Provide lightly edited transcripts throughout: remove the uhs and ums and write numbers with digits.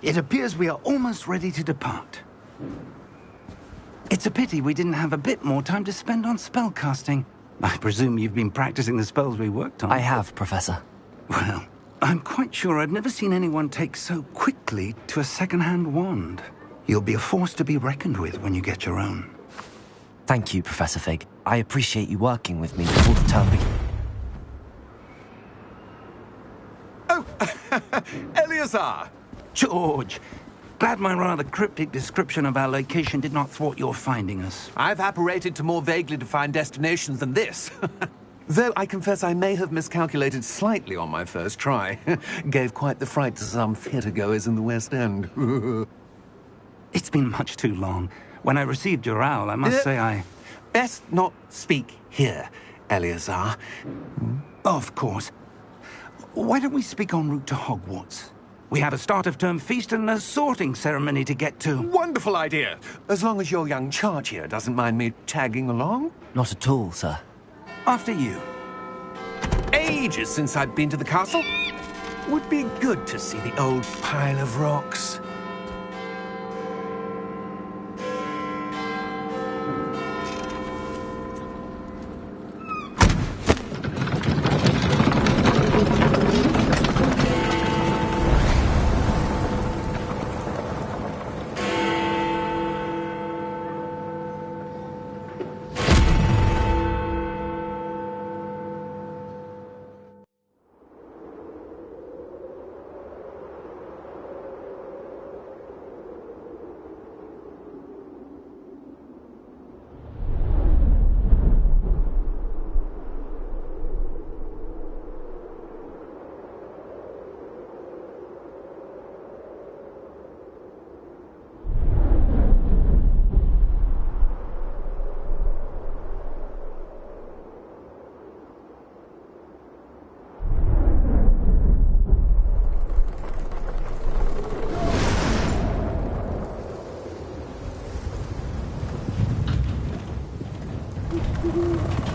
It appears we are almost ready to depart. It's a pity we didn't have a bit more time to spend on spellcasting. I presume you've been practicing the spells we worked on. I have, Professor. Well, I'm quite sure I've never seen anyone take so quickly to a second-hand wand. You'll be a force to be reckoned with when you get your own. Thank you, Professor Fig. I appreciate you working with me before the term begins. Oh, Eleazar! George, glad my rather cryptic description of our location did not thwart your finding us. I've apparated to more vaguely defined destinations than this. Though I confess I may have miscalculated slightly on my first try. Gave quite the fright to some theatre-goers in the West End. It's been much too long. When I received your owl, I must say I... Best not speak here, Eleazar. Of course. Why don't we speak en route to Hogwarts? We have a start-of-term feast and a sorting ceremony to get to. Wonderful idea! As long as your young charge here doesn't mind me tagging along. Not at all, sir. After you. Ages since I'd been to the castle. Would be good to see the old pile of rocks.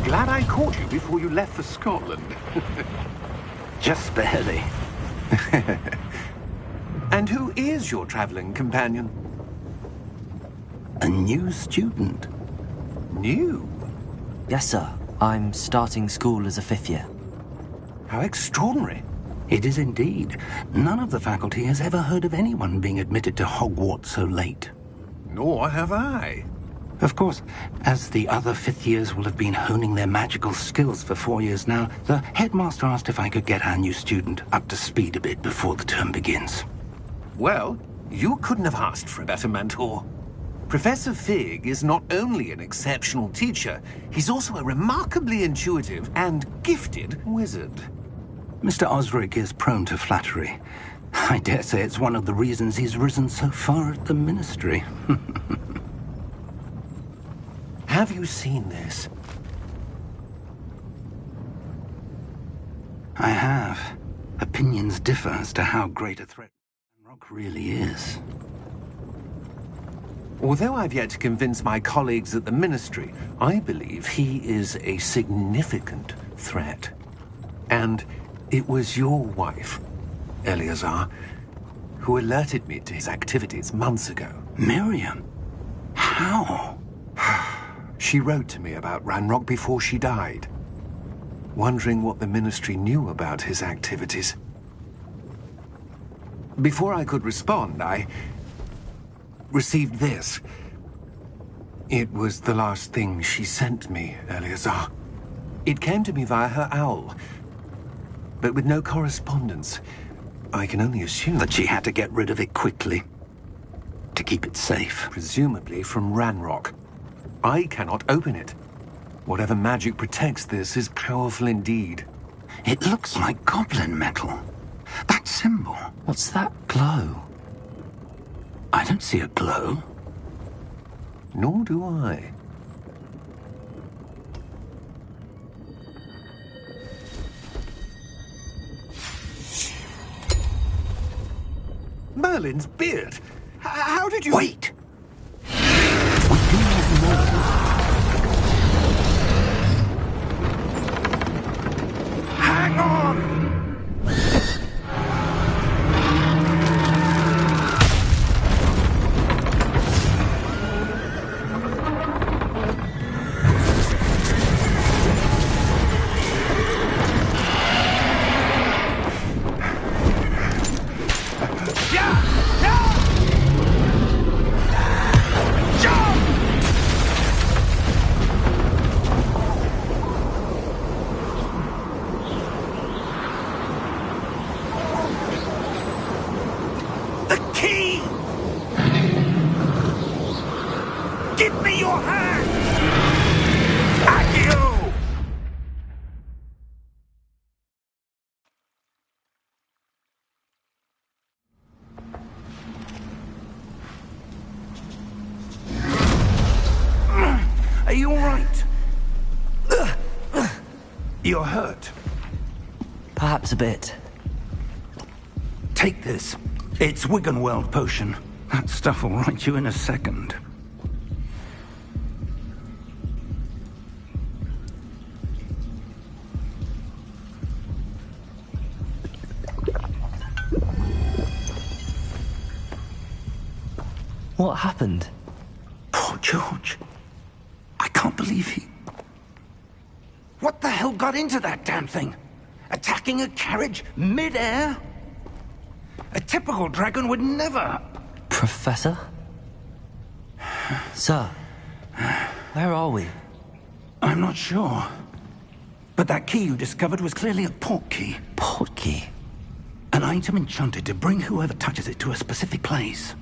Glad I caught you before you left for Scotland. Just barely. And who is your traveling companion? A new student. New? Yes, sir. I'm starting school as a 5th year. How extraordinary. It is indeed. None of the faculty has ever heard of anyone being admitted to Hogwarts so late. Nor have I. Of course, as the other 5th years will have been honing their magical skills for 4 years now, the headmaster asked if I could get our new student up to speed a bit before the term begins. Well, you couldn't have asked for a better mentor. Professor Fig is not only an exceptional teacher, he's also a remarkably intuitive and gifted wizard. Mr. Osric is prone to flattery. I dare say it's one of the reasons he's risen so far at the ministry. Have you seen this? I have. Opinions differ as to how great a threat Rock really is. Although I've yet to convince my colleagues at the ministry, I believe he is a significant threat. And it was your wife, Eleazar, who alerted me to his activities months ago. Miriam? How? She wrote to me about Ranrock before she died, wondering what the ministry knew about his activities. Before I could respond, I received this. It was the last thing she sent me, Eleazar. It came to me via her owl, but with no correspondence. I can only assume that she had to get rid of it quickly, to keep it safe. Presumably from Ranrock. I cannot open it. Whatever magic protects this is powerful indeed. It looks like goblin metal. That symbol. What's that glow? I don't see a glow. Nor do I. Merlin's beard. How did you... Wait! We do not know. Hang on! You're hurt. Perhaps a bit. Take this. It's Wiggenweld potion. That stuff will right you in a second. What happened? Poor George. I can't believe he... What the hell got into that damn thing? Attacking a carriage mid-air? A typical dragon would never... Professor? Sir, where are we? I'm not sure. But that key you discovered was clearly a port key. Port key? An item enchanted to bring whoever touches it to a specific place.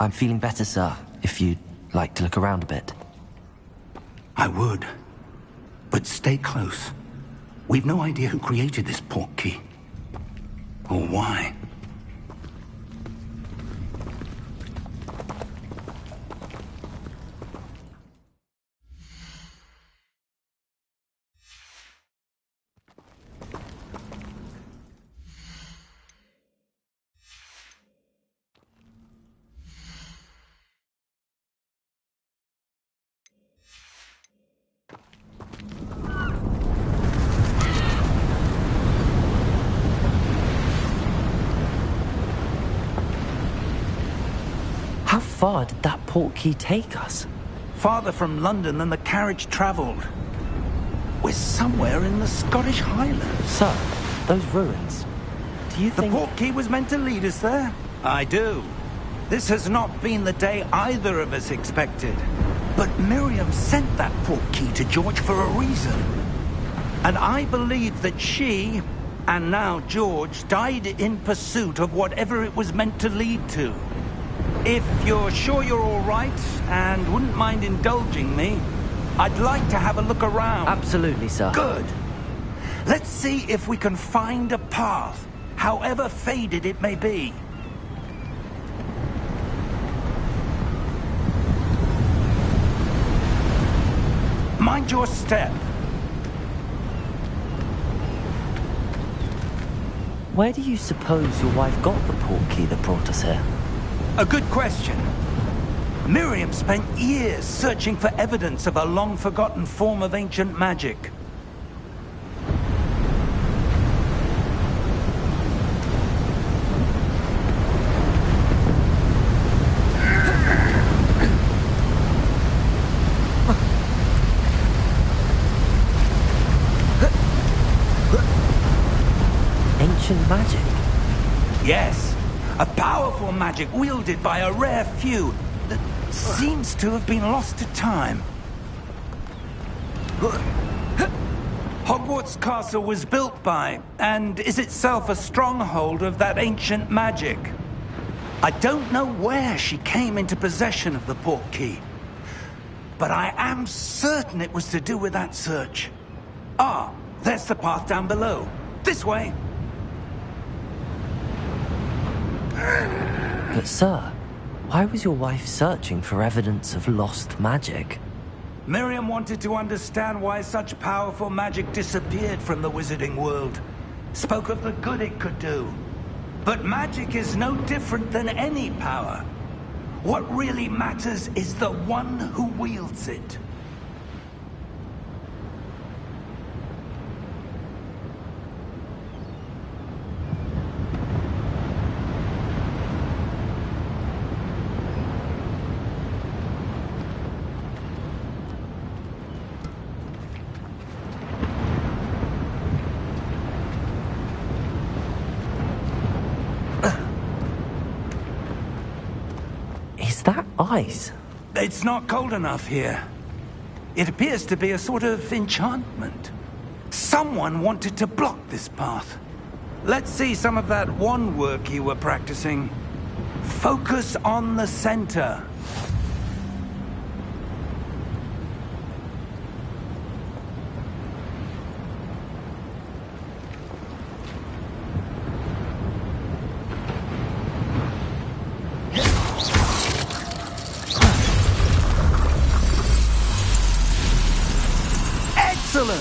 I'm feeling better, sir, if you'd like to look around a bit. I would. But stay close. We've no idea who created this port key. Or why. How far did that port key take us? Farther from London than the carriage travelled. We're somewhere in the Scottish Highlands. Sir, those ruins. Do you think... The port key was meant to lead us there? I do. This has not been the day either of us expected. But Miriam sent that port key to George for a reason. And I believe that she, and now George, died in pursuit of whatever it was meant to lead to. If you're sure you're all right, and wouldn't mind indulging me, I'd like to have a look around. Absolutely, sir. Good. Let's see if we can find a path, however faded it may be. Mind your step. Where do you suppose your wife got the port key that brought us here? A good question. Miriam spent years searching for evidence of a long-forgotten form of ancient magic. Ancient magic? Yes. A powerful magic wielded by a rare few that seems to have been lost to time. Hogwarts Castle was built by, and is itself a stronghold of that ancient magic. I don't know where she came into possession of the port key, but I am certain it was to do with that search. Ah, there's the path down below. This way. But sir, why was your wife searching for evidence of lost magic? Miriam wanted to understand why such powerful magic disappeared from the wizarding world. Spoke of the good it could do. But magic is no different than any power. What really matters is the one who wields it. Is that ice? It's not cold enough here. It appears to be a sort of enchantment. Someone wanted to block this path. Let's see some of that wand work you were practicing. Focus on the center. Excellent!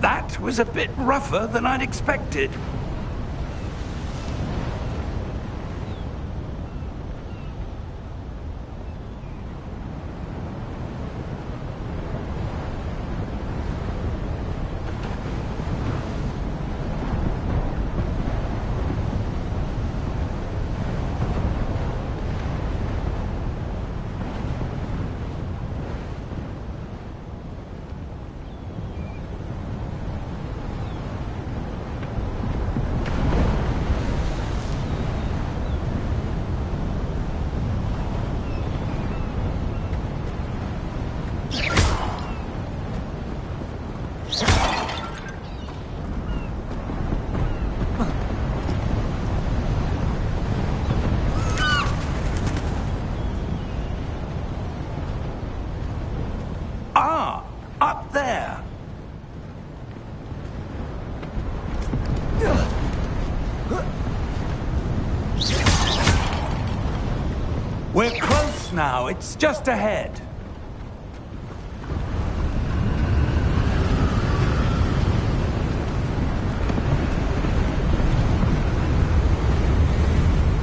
That was a bit rougher than I'd expected. Ah, up there. We're close now. It's just ahead.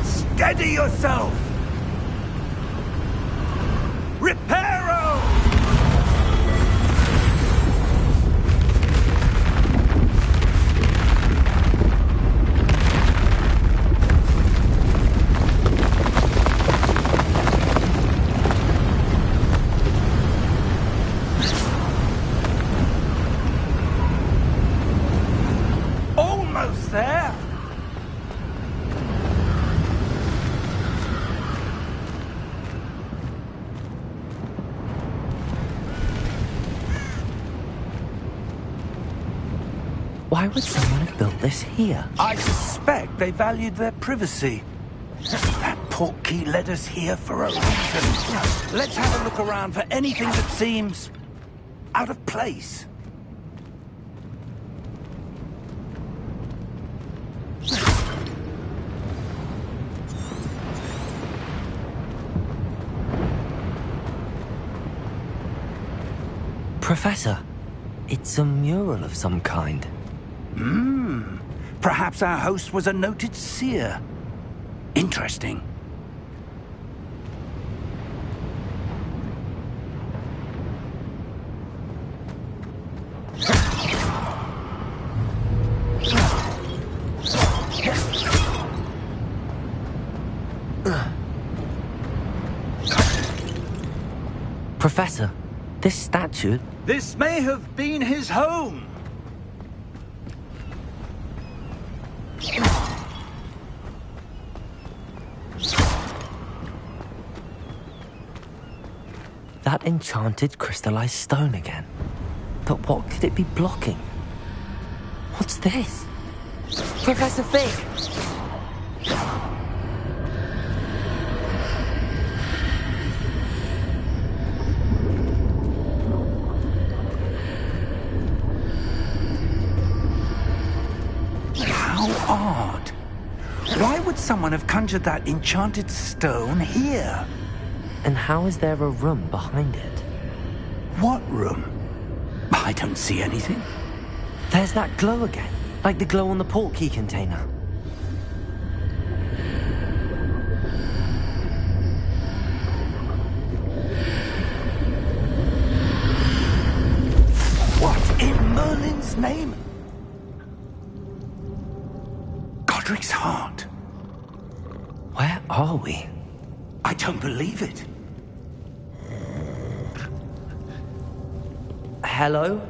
Steady yourself! Reparo! Almost there! Why would someone have built this here? I suspect they valued their privacy. That portkey led us here for a reason. Let's have a look around for anything that seems out of place. Professor, it's a mural of some kind. Perhaps our host was a noted seer. Interesting. Professor, this statue... This may have been his home. That enchanted crystallized stone again. But what could it be blocking? What's this? Professor Fig! How odd. Why would someone have conjured that enchanted stone here? And how is there a room behind it? What room? I don't see anything. There's that glow again, like the glow on the portkey container. What in Merlin's name? Godric's heart. Where are we? I don't believe it. Hello?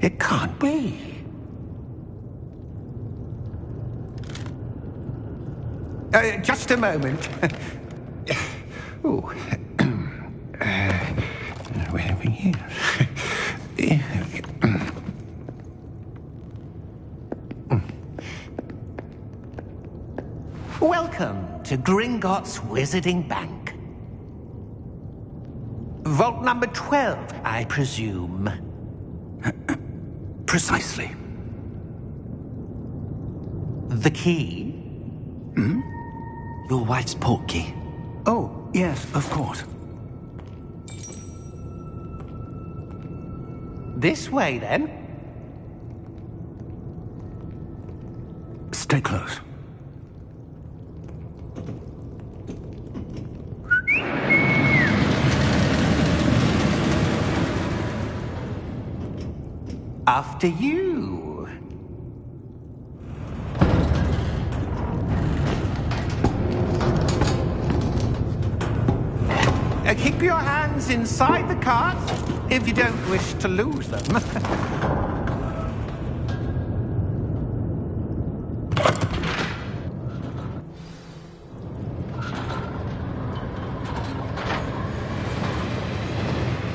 It can't be. Just a moment. Oh. Where are we here? Welcome to Gringotts Wizarding Bank. Vault number 12, I presume. Precisely. The key? Your wife's portkey. Oh, yes, of course. This way, then. Stay close. After you. Keep your hands inside the cart if you don't wish to lose them.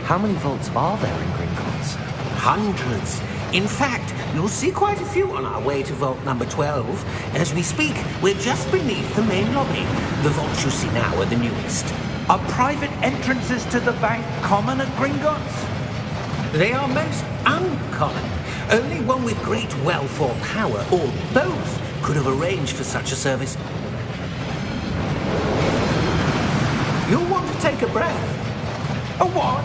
How many vaults are there in Gringotts? Hundreds. In fact, you'll see quite a few on our way to vault number 12. As we speak, we're just beneath the main lobby. The vaults you see now are the newest. Are private entrances to the bank common at Gringotts? They are most uncommon. Only one with great wealth or power, or both, could have arranged for such a service. You'll want to take a breath. A what?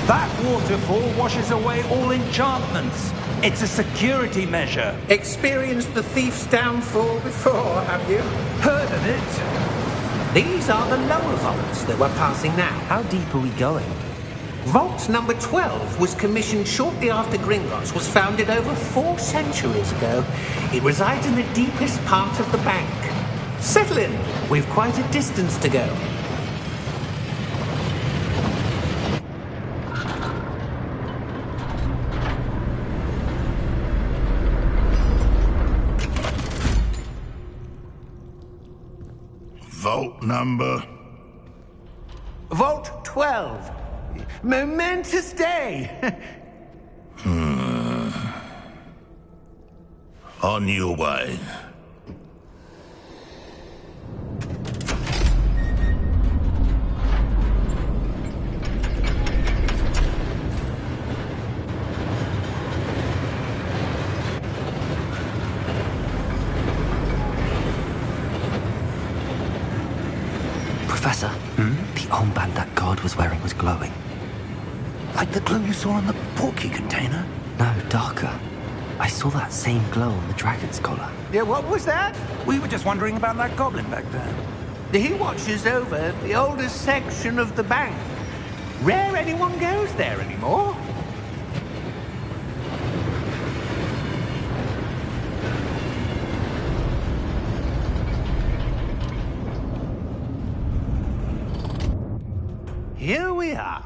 That waterfall washes away all enchantments. It's a security measure. Experienced the thief's downfall before, have you? Heard of it? These are the lower vaults that we're passing now. How deep are we going? Vault number 12 was commissioned shortly after Gringotts was founded over 4 centuries ago. It resides in the deepest part of the bank. Settle in. We've quite a distance to go. Vault number? Vault 12. Momentous day. On your way. Professor, the armband that guard was wearing was glowing. Like the glow you saw on the portkey container? No, darker. I saw that same glow on the dragon's collar. Yeah, what was that? We were just wondering about that goblin back there. He watches over the oldest section of the bank. Rare anyone goes there anymore. Here we are.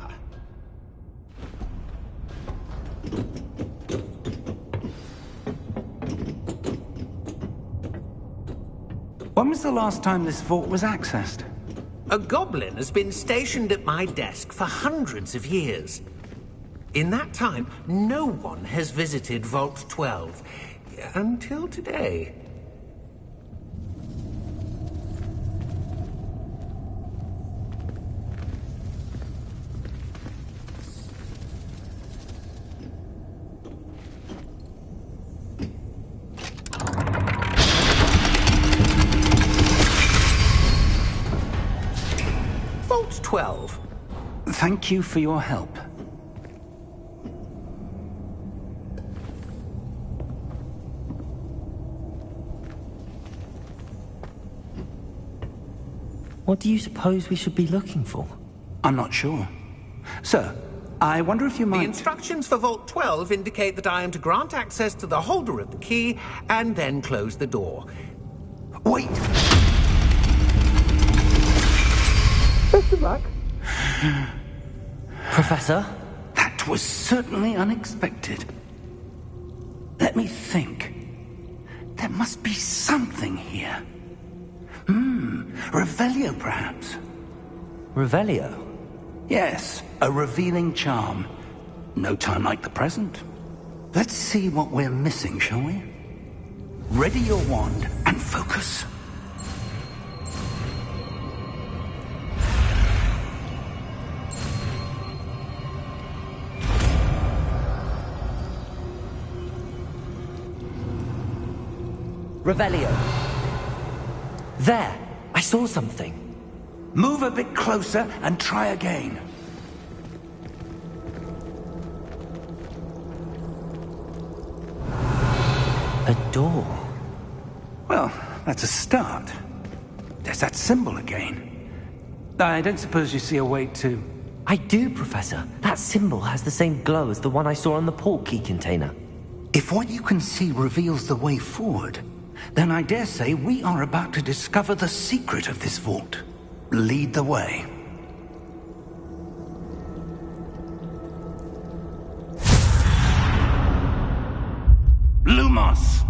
When was the last time this vault was accessed? A goblin has been stationed at my desk for hundreds of years. In that time, no one has visited Vault 12 until today. Vault 12. Thank you for your help. What do you suppose we should be looking for? I'm not sure. Sir, I wonder if you The might... instructions for Vault 12 indicate that I am to grant access to the holder of the key and then close the door. Wait! Best of luck. Professor? That was certainly unexpected. Let me think. There must be something here. Revelio, perhaps? Revelio? Yes, a revealing charm. No time like the present. Let's see what we're missing, shall we? Ready your wand and focus. Revelio. There! I saw something. Move a bit closer and try again. A door. Well, that's a start. There's that symbol again. I don't suppose you see a way to... I do, Professor. That symbol has the same glow as the one I saw on the port key container. If what you can see reveals the way forward, then I dare say we are about to discover the secret of this vault. Lead the way. Lumos!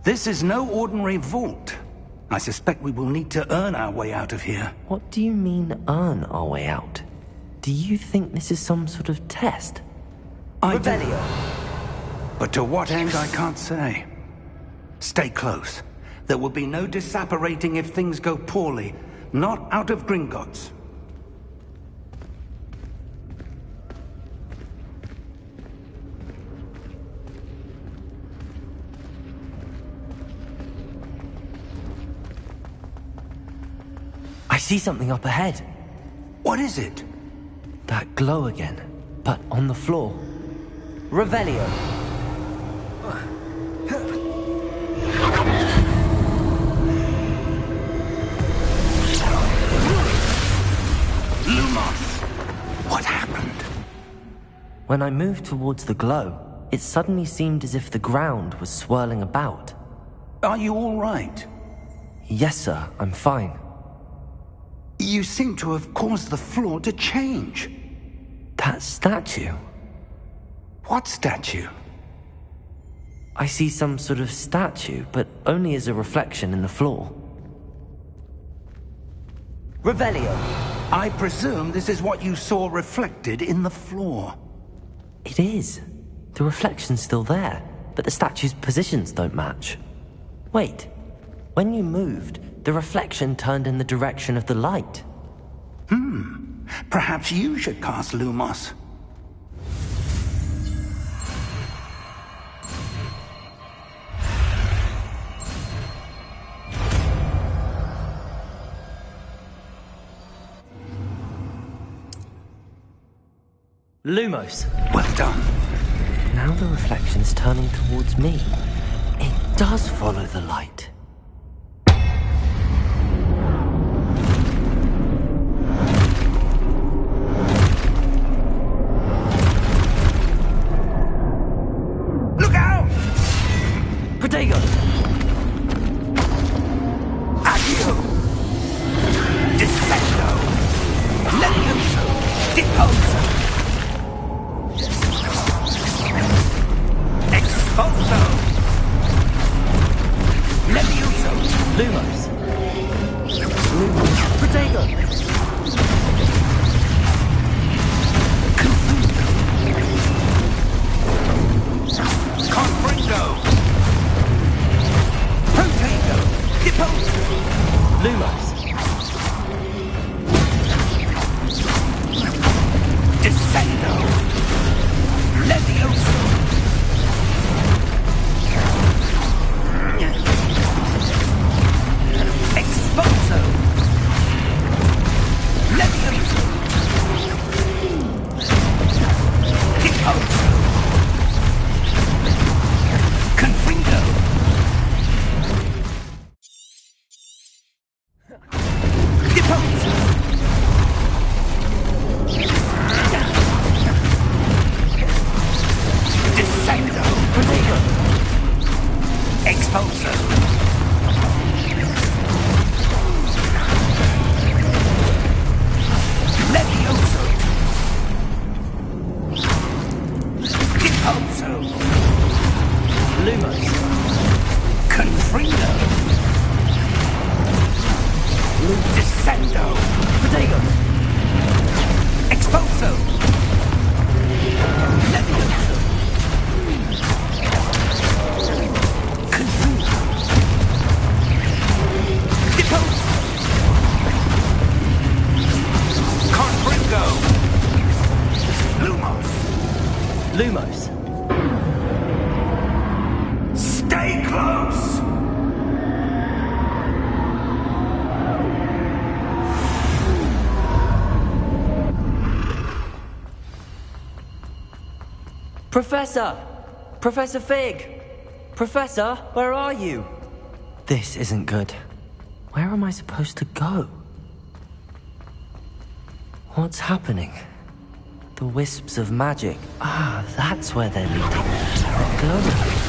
This is no ordinary vault. I suspect we will need to earn our way out of here. What do you mean, earn our way out? Do you think this is some sort of test? I do. Revelio! But to what end, I can't say. Stay close. There will be no disapparating if things go poorly. Not out of Gringotts. I see something up ahead. What is it? That glow again, but on the floor. Revelio! Lumos! What happened? When I moved towards the glow, it suddenly seemed as if the ground was swirling about. Are you all right? Yes, sir, I'm fine. You seem to have caused the floor to change. That statue? What statue? I see some sort of statue, but only as a reflection in the floor. Revelio! I presume this is what you saw reflected in the floor. It is. The reflection's still there, but the statue's positions don't match. Wait. When you moved, the reflection turned in the direction of the light. Perhaps you should cast Lumos. Lumos! Well done. Now the reflection's turning towards me. It does follow the light. Look out! Protego! Accio! Descendo! Levioso! Deposo! Expulso! Levioso! Lumos! Lumos! Protego! Confringo! Protego! Deposo! Lumos! Descendo! Levioso! Expulso! Levioso! Deposo! Confringo! Deposo! Descendo! Protego! Expulso! Levioso! Deposo! Lumos. Confringo. Descendo. Protego. Expulso. Levioso. Confringo. Depose. Confringo. Lumos. Lumos. Stay close. Professor! Professor Fig! Professor, where are you? This isn't good. Where am I supposed to go? What's happening? The wisps of magic. Ah, that's where they're leading. They're glowing.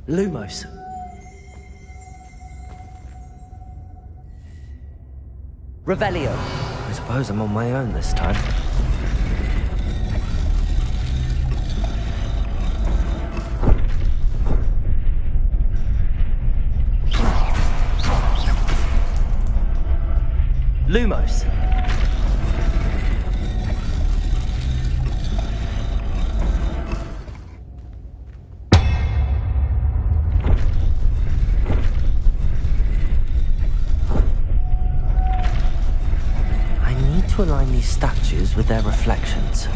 Lumos. Revelio. I suppose I'm on my own this time. Lumos. I need to align these statues with their reflections.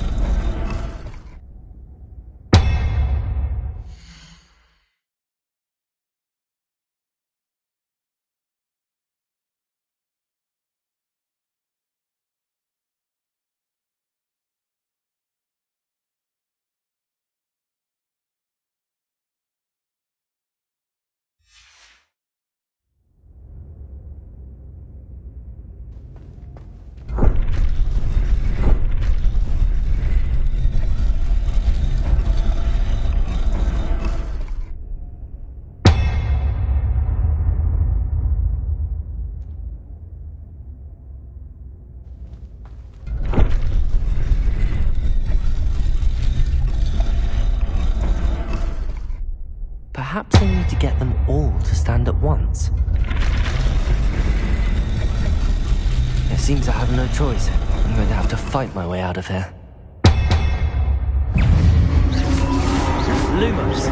Perhaps I need to get them all to stand at once. It seems I have no choice. I'm going to have to fight my way out of here. Lumos.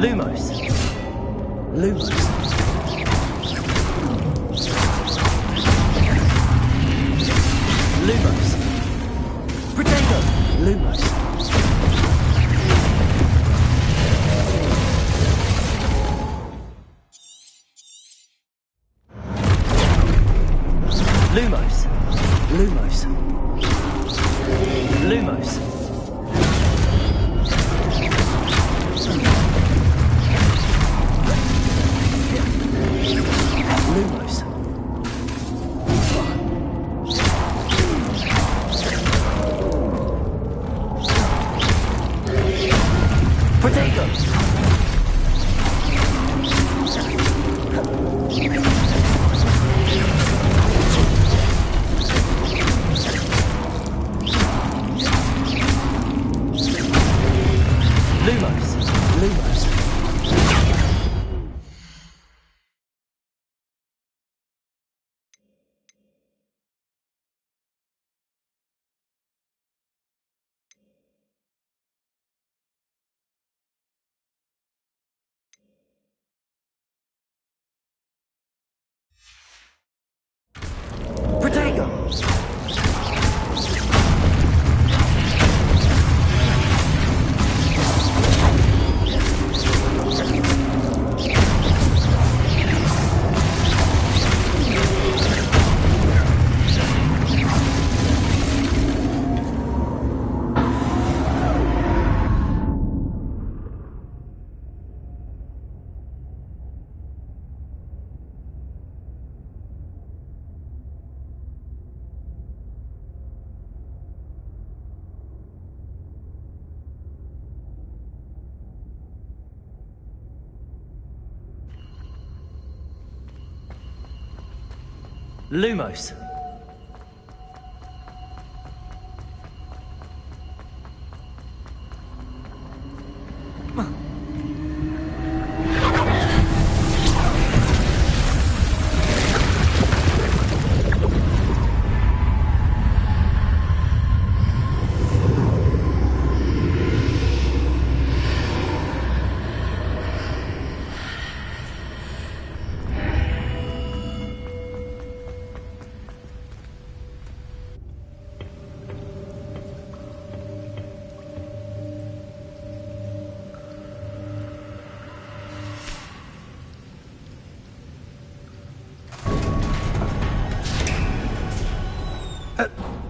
Lumos. Lumos. Lumos. Protego. Lumos. Lumos. Lumos. Lumos. Lumos. Protego. Lumos. Lumos. Protego. Lumos.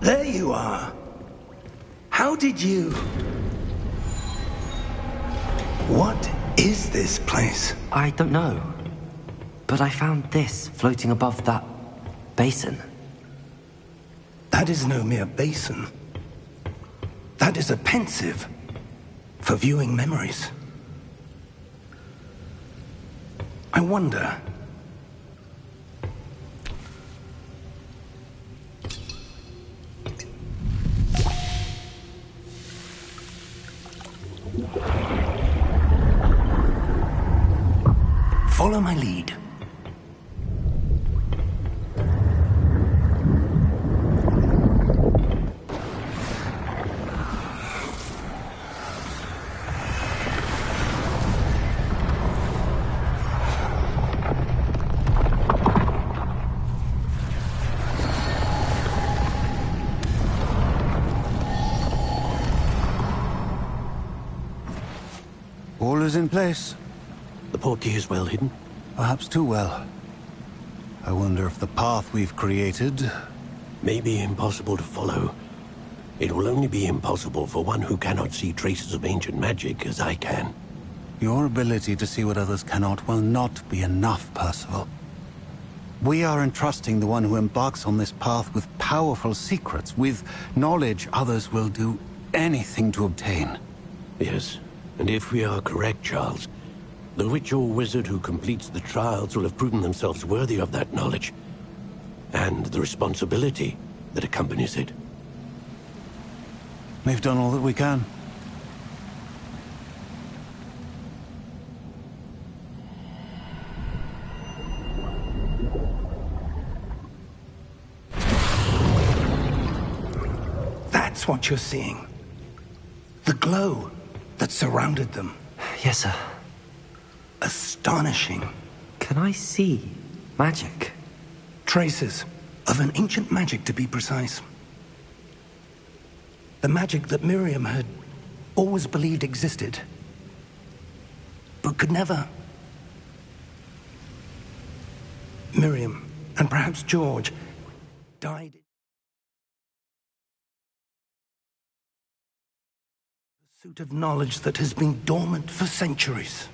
There you are. How did you... What is this place? I don't know. But I found this floating above that basin. That is no mere basin. That is a pensive for viewing memories. I wonder... Follow my lead. All is in place. The portkey is well hidden. Perhaps too well. I wonder if the path we've created... May be impossible to follow. It will only be impossible for one who cannot see traces of ancient magic as I can. Your ability to see what others cannot will not be enough, Percival. We are entrusting the one who embarks on this path with powerful secrets, with knowledge others will do anything to obtain. Yes, and if we are correct, Charles, the witch or wizard who completes the trials will have proven themselves worthy of that knowledge, and the responsibility that accompanies it. We've done all that we can. That's what you're seeing. The glow that surrounded them. Yes, sir. Astonishing. Can I see magic? Traces of an ancient magic, to be precise. The magic that Miriam had always believed existed, but could never. Miriam, and perhaps George, died in pursuit of knowledge that has been dormant for centuries.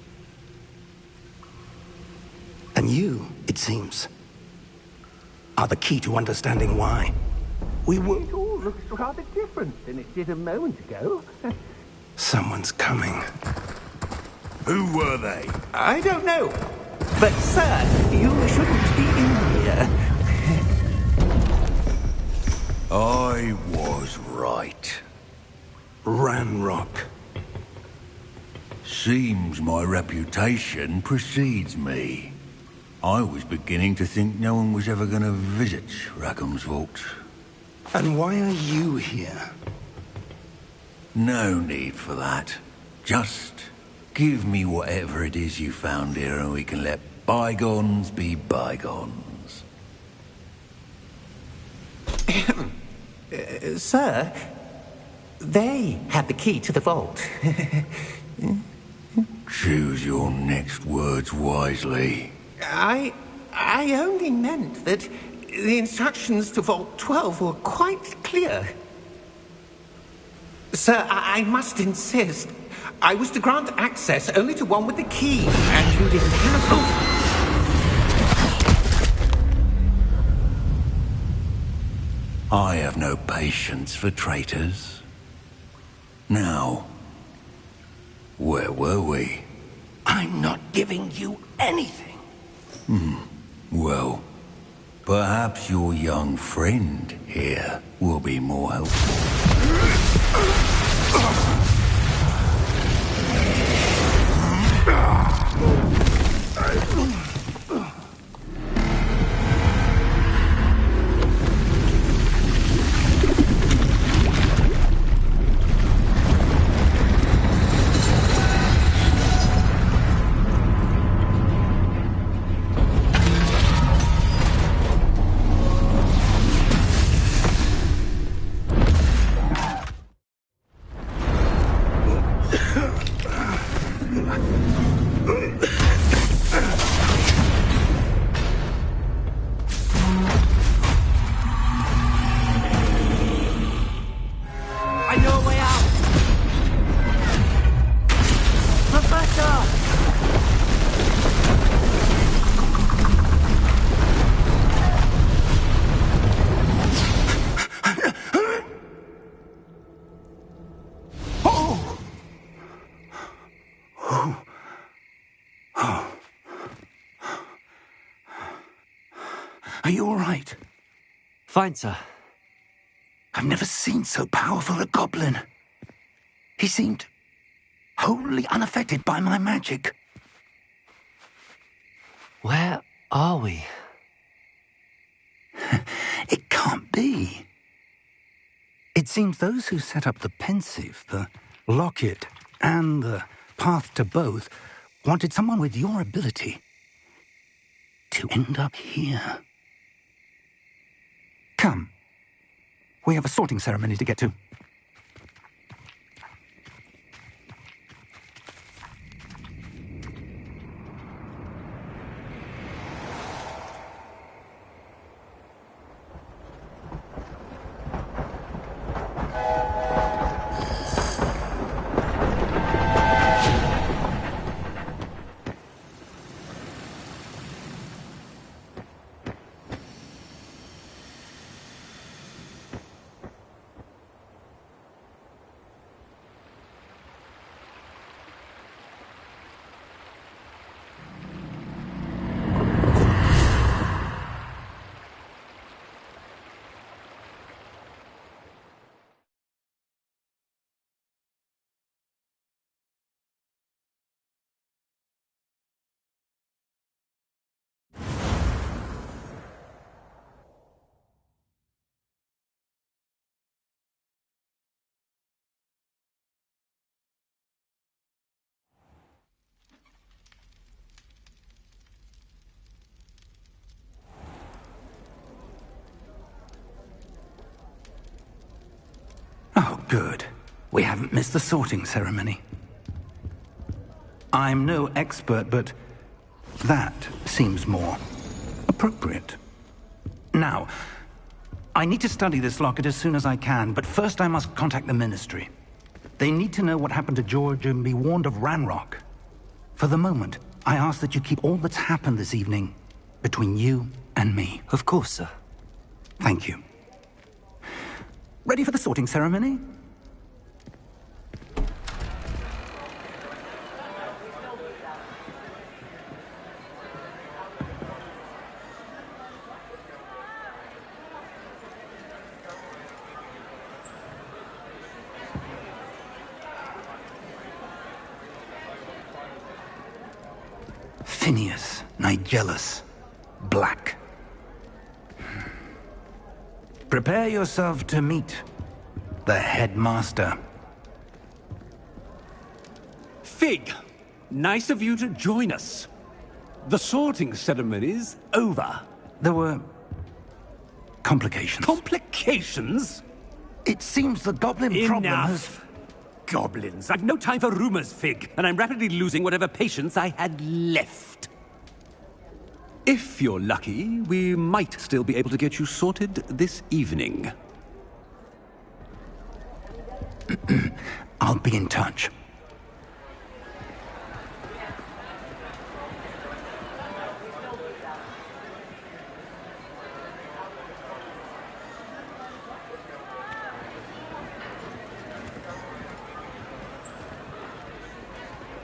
And you, it seems, are the key to understanding why. We were... It all looks rather different than it did a moment ago. Someone's coming. Who were they? I don't know. But, sir, you shouldn't be in here. I was right. Ranrock. Seems my reputation precedes me. I was beginning to think no one was ever going to visit Rackham's vault. And why are you here? No need for that. Just give me whatever it is you found here and we can let bygones be bygones. Sir, they had the key to the vault. Choose your next words wisely. I only meant that the instructions to Vault 12 were quite clear. Sir, I must insist. I was to grant access only to one with the key, and you didn't have... I have no patience for traitors. Now, where were we? I'm not giving you anything. Well, perhaps your young friend here will be more helpful. you all right? Fine, sir. I've never seen so powerful a goblin. He seemed wholly unaffected by my magic. Where are we? It can't be. It seems those who set up the pensive, the locket, and the path to both wanted someone with your ability to end up here. Come. We have a sorting ceremony to get to. Oh, good. We haven't missed the sorting ceremony. I'm no expert, but that seems more appropriate. Now, I need to study this locket as soon as I can, but first I must contact the Ministry. They need to know what happened to George and be warned of Ranrock. For the moment, I ask that you keep all that's happened this evening between you and me. Of course, sir. Thank you. Ready for the sorting ceremony? Phineas, Nigellus, Black. Prepare yourself to meet the headmaster. Fig, nice of you to join us. The sorting ceremony's over. There were complications. Complications? It seems the goblin problem has... Enough! Goblins. I've no time for rumors, Fig, and I'm rapidly losing whatever patience I had left. If you're lucky, we might still be able to get you sorted this evening. I'll be in touch.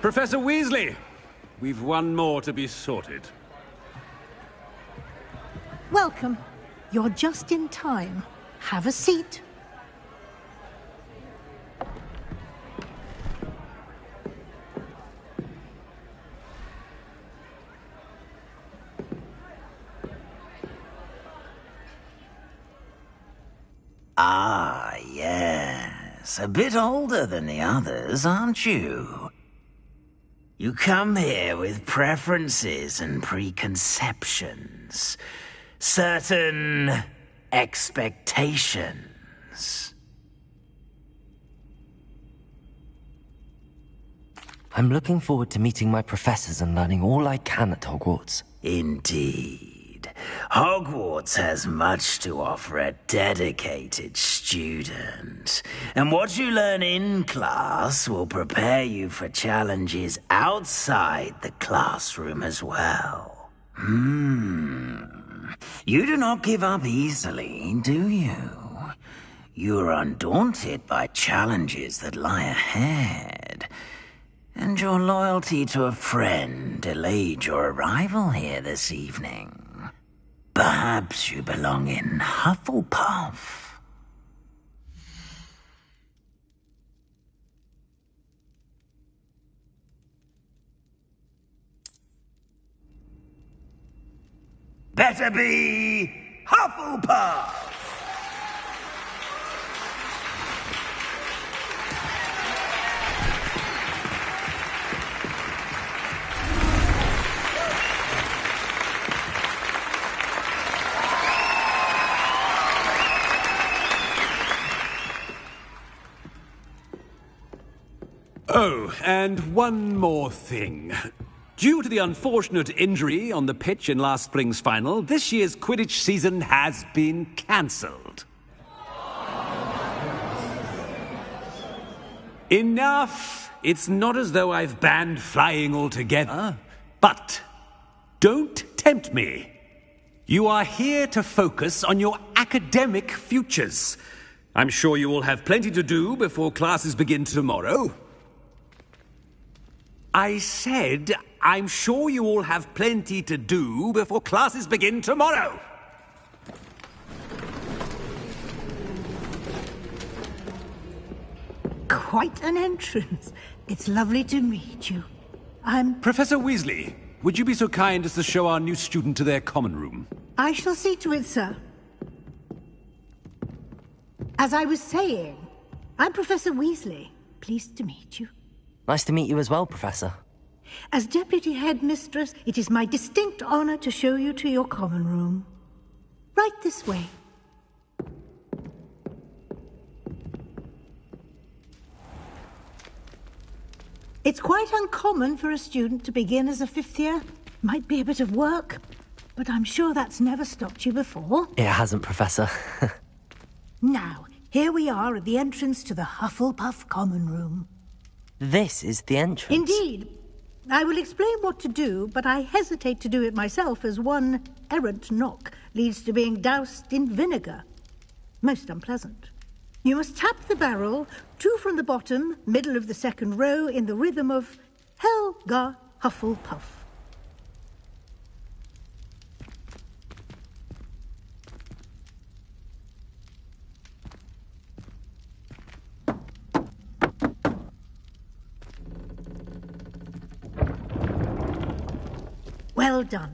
Professor Weasley, we've one more to be sorted. Welcome. You're just in time. Have a seat. Ah, yes. A bit older than the others, aren't you? You come here with preferences and preconceptions. Certain expectations. I'm looking forward to meeting my professors and learning all I can at Hogwarts. Indeed. Hogwarts has much to offer a dedicated student. And what you learn in class will prepare you for challenges outside the classroom as well. You do not give up easily, do you? You are undaunted by challenges that lie ahead. And your loyalty to a friend delayed your arrival here this evening. Perhaps you belong in Hufflepuff. Better be Hufflepuff! Oh, and one more thing. Due to the unfortunate injury on the pitch in last spring's final, this year's Quidditch season has been cancelled. Enough! It's not as though I've banned flying altogether. But don't tempt me. You are here to focus on your academic futures. I'm sure you all have plenty to do before classes begin tomorrow. I said, I'm sure you all have plenty to do before classes begin tomorrow. Quite an entrance. It's lovely to meet you. Professor Weasley, would you be so kind as to show our new student to their common room? I shall see to it, sir. As I was saying, I'm Professor Weasley. Pleased to meet you. Nice to meet you as well, Professor. As Deputy Headmistress, it is my distinct honor to show you to your common room. Right this way. It's quite uncommon for a student to begin as a fifth year. Might be a bit of work, but I'm sure that's never stopped you before. It hasn't, Professor. Now, here we are at the entrance to the Hufflepuff common room. This is the entrance. Indeed. I will explain what to do, but I hesitate to do it myself as one errant knock leads to being doused in vinegar. Most unpleasant. You must tap the barrel, 2 from the bottom, middle of the second row, in the rhythm of Helga Hufflepuff. Well done.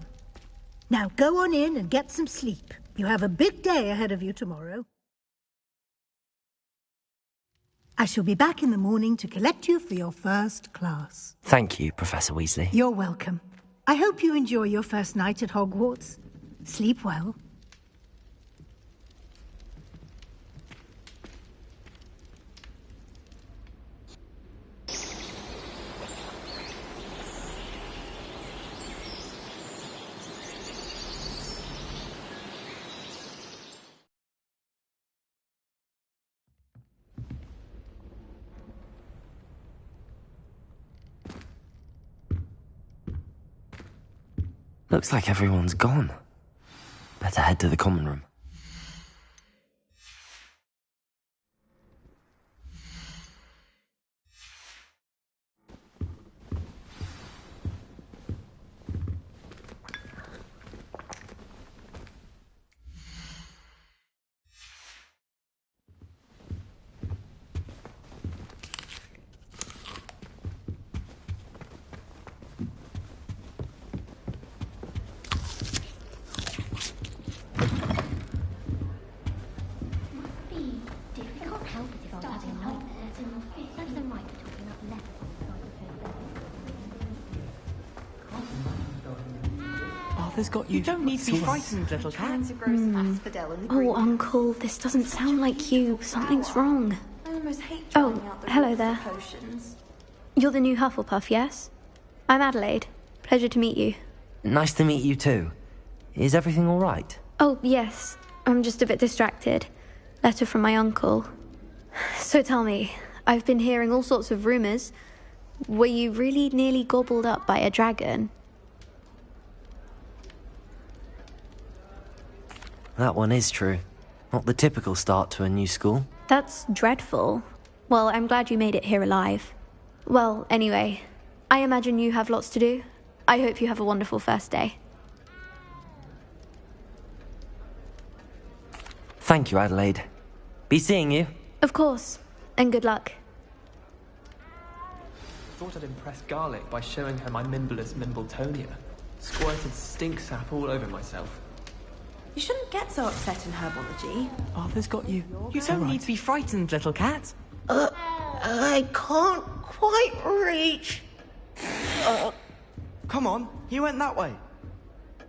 Now go on in and get some sleep. You have a big day ahead of you tomorrow. I shall be back in the morning to collect you for your first class. Thank you, Professor Weasley. You're welcome. I hope you enjoy your first night at Hogwarts. Sleep well. Looks like everyone's gone. Better head to the common room. Arthur's got you. You don't need to be frightened, little cat. Oh, Uncle, this doesn't sound like you. Something's wrong. I almost hate Oh, trying out the hello rules there. for potions. You're the new Hufflepuff, yes? I'm Adelaide. Pleasure to meet you. Nice to meet you too. Is everything all right? Oh, yes. I'm just a bit distracted. Letter from my uncle. So tell me, I've been hearing all sorts of rumors. Were you really nearly gobbled up by a dragon? That one is true. Not the typical start to a new school. That's dreadful. Well, I'm glad you made it here alive. Well, anyway, I imagine you have lots to do. I hope you have a wonderful first day. Thank you, Adelaide. Be seeing you. Of course. And good luck. Thought I'd impress Garlic by showing her my Mimbleless Mimbletonia. Squirted stink sap all over myself. You shouldn't get so upset in herbology. Arthur's got you. You don't need to be frightened, little cat. I can't quite reach. Come on, he went that way.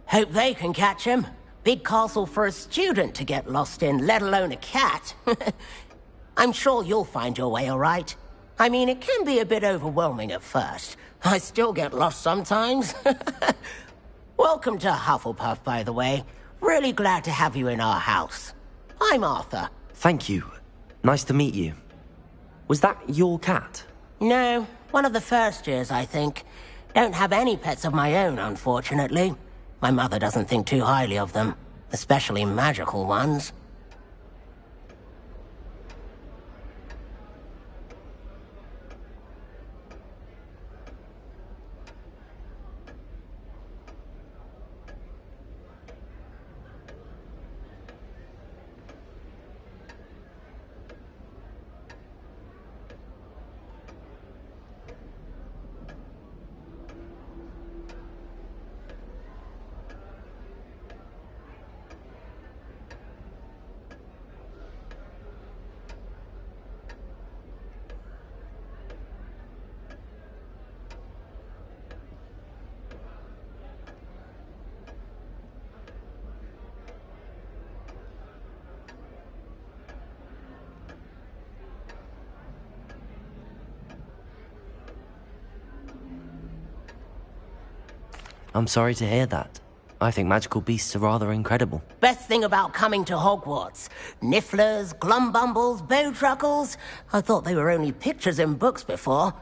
Hope they can catch him. Big castle for a student to get lost in, let alone a cat. I'm sure you'll find your way all right. I mean, it can be a bit overwhelming at first. I still get lost sometimes. Welcome to Hufflepuff, by the way. Really glad to have you in our house. I'm Arthur. Thank you. Nice to meet you. Was that your cat? No, one of the first years, I think. Don't have any pets of my own, unfortunately. My mother doesn't think too highly of them, especially magical ones. I'm sorry to hear that. I think magical beasts are rather incredible. Best thing about coming to Hogwarts. Nifflers, glumbumbles, bowtruckles. I thought they were only pictures in books before.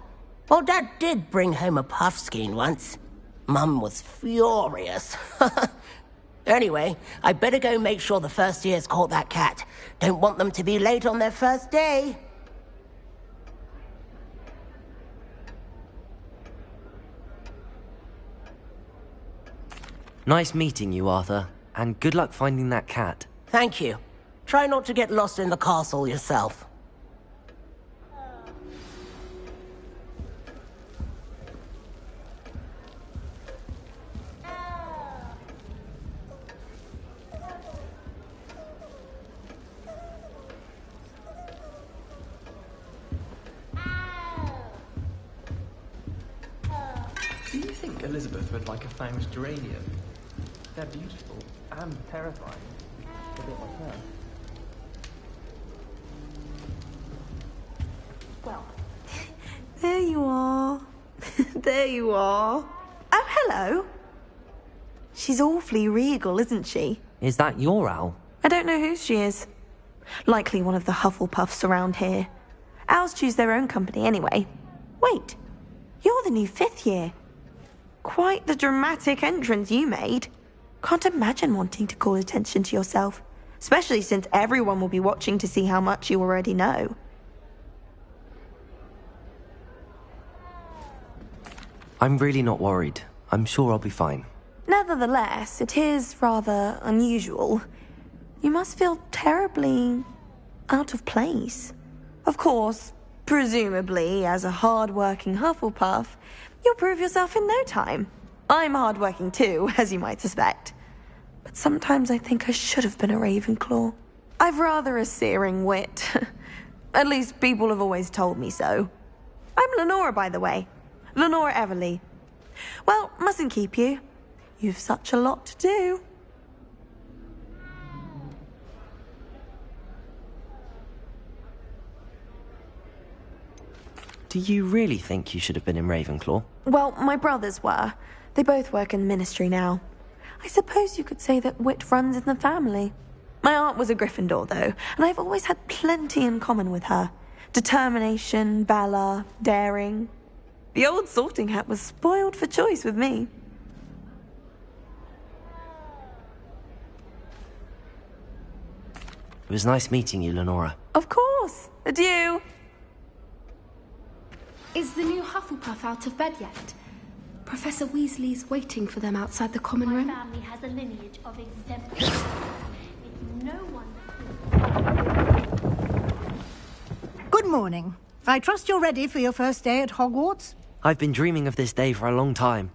Well, Dad did bring home a puffskein once. Mum was furious. Anyway, I better go make sure the first years caught that cat. Don't want them to be late on their first day. Nice meeting you, Arthur. And good luck finding that cat. Thank you. Try not to get lost in the castle yourself. Do you think Elizabeth would like a fanged geranium? They're beautiful and terrifying. A bit like her. Well, there you are. There you are. Oh, hello. She's awfully regal, isn't she? Is that your owl? I don't know whose she is. Likely one of the Hufflepuffs around here. Owls choose their own company anyway. Wait, you're the new 5th year. Quite the dramatic entrance you made. Can't imagine wanting to call attention to yourself, especially since everyone will be watching to see how much you already know. I'm really not worried. I'm sure I'll be fine. Nevertheless, it is rather unusual. You must feel terribly out of place. Of course, presumably, as a hard-working Hufflepuff, you'll prove yourself in no time. I'm hard-working too, as you might suspect. But sometimes I think I should have been a Ravenclaw. I've rather a searing wit. At least people have always told me so. I'm Lenora, by the way. Lenora Everly. Well, mustn't keep you. You've such a lot to do. Do you really think you should have been in Ravenclaw? Well, my brothers were. They both work in the ministry now. I suppose you could say that wit runs in the family. My aunt was a Gryffindor, though, and I've always had plenty in common with her. Determination, valor, daring. The old sorting hat was spoiled for choice with me. It was nice meeting you, Lenora. Of course. Adieu. Is the new Hufflepuff out of bed yet? Professor Weasley's waiting for them outside the common room. My family has a lineage of exemplars. It's no wonder morning. I trust you're ready for your first day at Hogwarts? I've been dreaming of this day for a long time.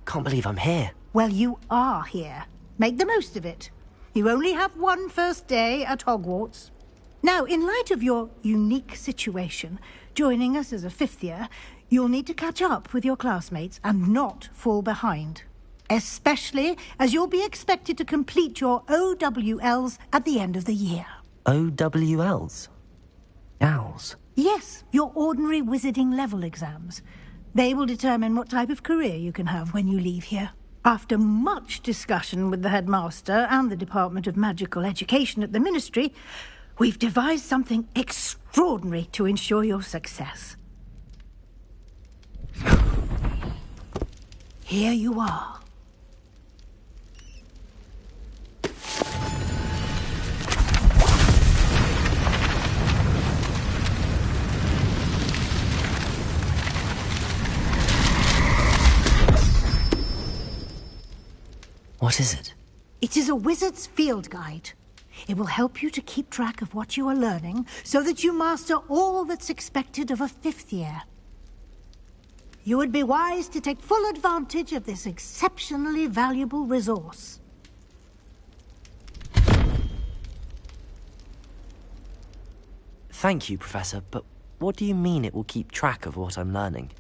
Can't believe I'm here. Well, you are here. Make the most of it. You only have one first day at Hogwarts. Now, in light of your unique situation, joining us as a fifth year, you'll need to catch up with your classmates and not fall behind. Especially as you'll be expected to complete your OWLs at the end of the year. OWLs? Owls? Yes, your ordinary wizarding level exams. They will determine what type of career you can have when you leave here. After much discussion with the headmaster and the Department of Magical Education at the Ministry, we've devised something extraordinary to ensure your success. Here you are. What is it? It is a wizard's field guide. It will help you to keep track of what you are learning so that you master all that's expected of a fifth year. You would be wise to take full advantage of this exceptionally valuable resource. Thank you, Professor, but what do you mean it will keep track of what I'm learning?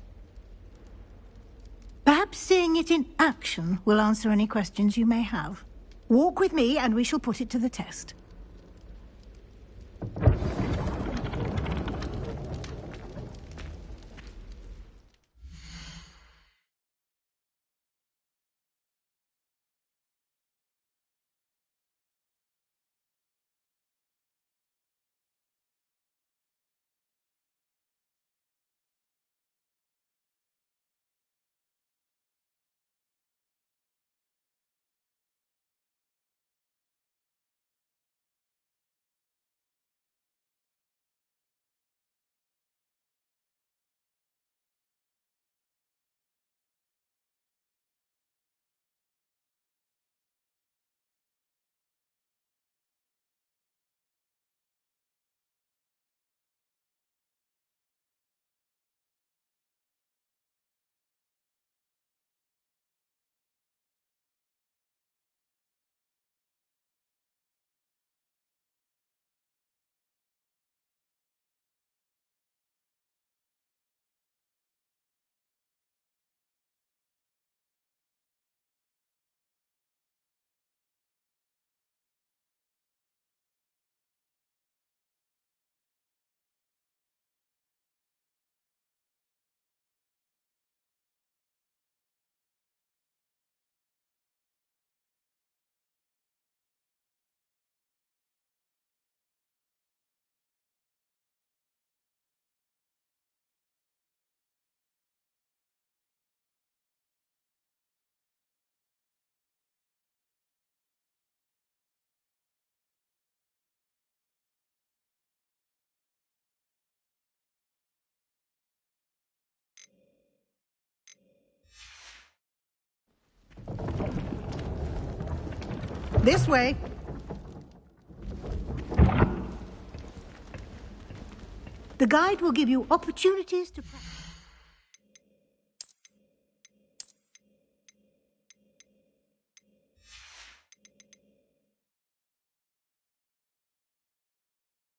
Perhaps seeing it in action will answer any questions you may have. Walk with me and we shall put it to the test. This way. The guide will give you opportunities to practice.